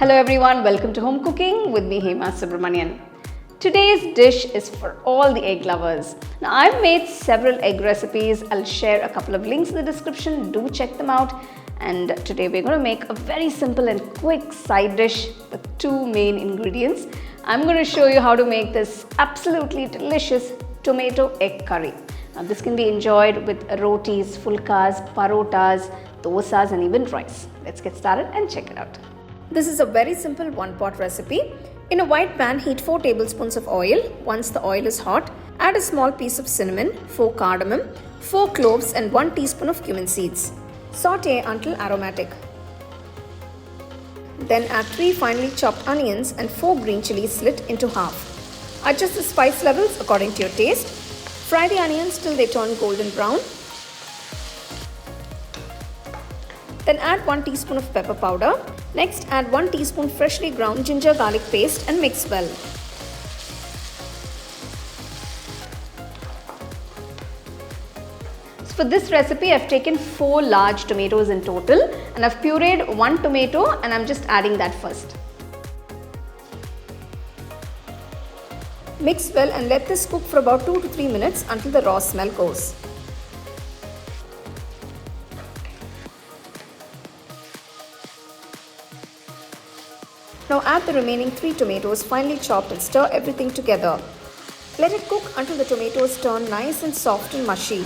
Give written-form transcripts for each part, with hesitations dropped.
Hello everyone, welcome to Home Cooking with me Hema Subramanian. Today's dish is for all the egg lovers. Now I've made several egg recipes. I'll share a couple of links in the description. Do check them out. And today we're going to make a very simple and quick side dish with two main ingredients. I'm going to show you how to make this absolutely delicious tomato egg curry. Now this can be enjoyed with rotis, fulkas, parotas, dosas and even rice. Let's get started and check it out. This is a very simple one-pot recipe. In a white pan, heat 4 tablespoons of oil. Once the oil is hot, add a small piece of cinnamon, 4 cardamom, 4 cloves and 1 teaspoon of cumin seeds. Sauté until aromatic. Then add 3 finely chopped onions and 4 green chillies slit into half. Adjust the spice levels according to your taste. Fry the onions till they turn golden brown. Then add 1 teaspoon of pepper powder. Next, add 1 teaspoon freshly ground ginger garlic paste and mix well. So for this recipe, I've taken 4 large tomatoes in total and I've pureed 1 tomato and I'm just adding that first. Mix well and let this cook for about 2 to 3 minutes until the raw smell goes. Now add the remaining 3 tomatoes finely chopped and stir everything together. Let it cook until the tomatoes turn nice and soft and mushy.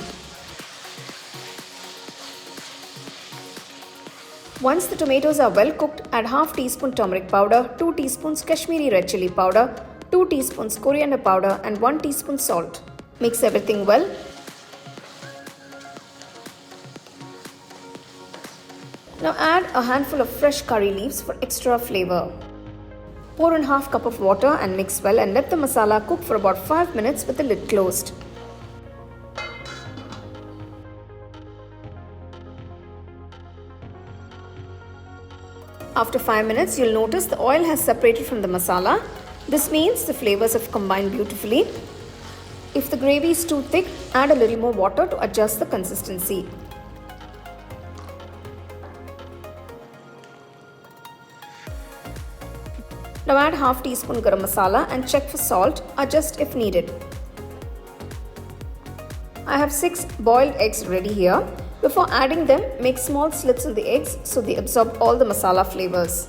Once the tomatoes are well cooked, add half teaspoon turmeric powder, 2 teaspoons Kashmiri red chilli powder, 2 teaspoons coriander powder and 1 teaspoon salt. Mix everything well. Now add a handful of fresh curry leaves for extra flavor. Pour in half cup of water and mix well and let the masala cook for about 5 minutes with the lid closed. After 5 minutes, you'll notice the oil has separated from the masala. This means the flavors have combined beautifully. If the gravy is too thick, add a little more water to adjust the consistency. Now add half teaspoon garam masala and check for salt, adjust if needed. I have 6 boiled eggs ready here. Before adding them, make small slits in the eggs so they absorb all the masala flavors.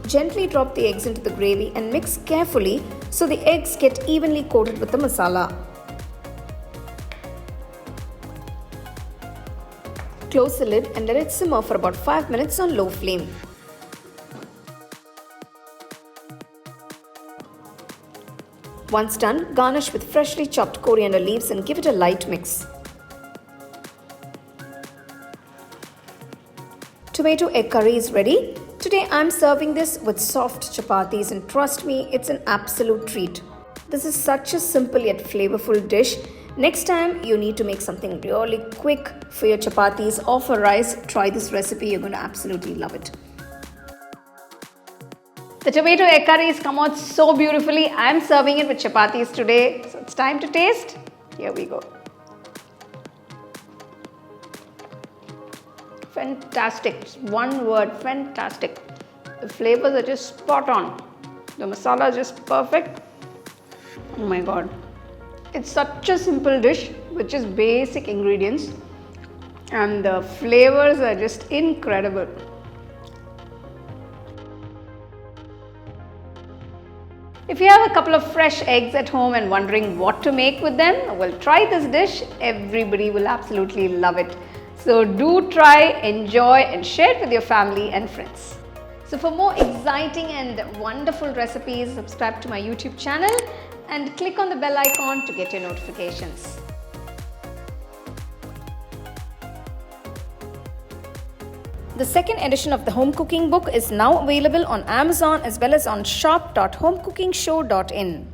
Gently drop the eggs into the gravy and mix carefully so the eggs get evenly coated with the masala. Close the lid and let it simmer for about 5 minutes on low flame. Once done, garnish with freshly chopped coriander leaves and give it a light mix. Tomato egg curry is ready. Today I'm serving this with soft chapatis and trust me, it's an absolute treat. This is such a simple yet flavorful dish. Next time you need to make something really quick for your chapatis or for rice, try this recipe. You're going to absolutely love it. The tomato egg curry has come out so beautifully. I'm serving it with chapatis today. So it's time to taste. Here we go. Fantastic. Just one word, fantastic. The flavors are just spot on. The masala is just perfect. Oh my god. It's such a simple dish with just basic ingredients and the flavors are just incredible. If you have a couple of fresh eggs at home and wondering what to make with them, well, try this dish. Everybody will absolutely love it. So do try, enjoy and share it with your family and friends. So for more exciting and wonderful recipes, subscribe to my YouTube channel and click on the bell icon to get your notifications. The second edition of the home cooking book is now available on Amazon as well as on shop.homecookingshow.in.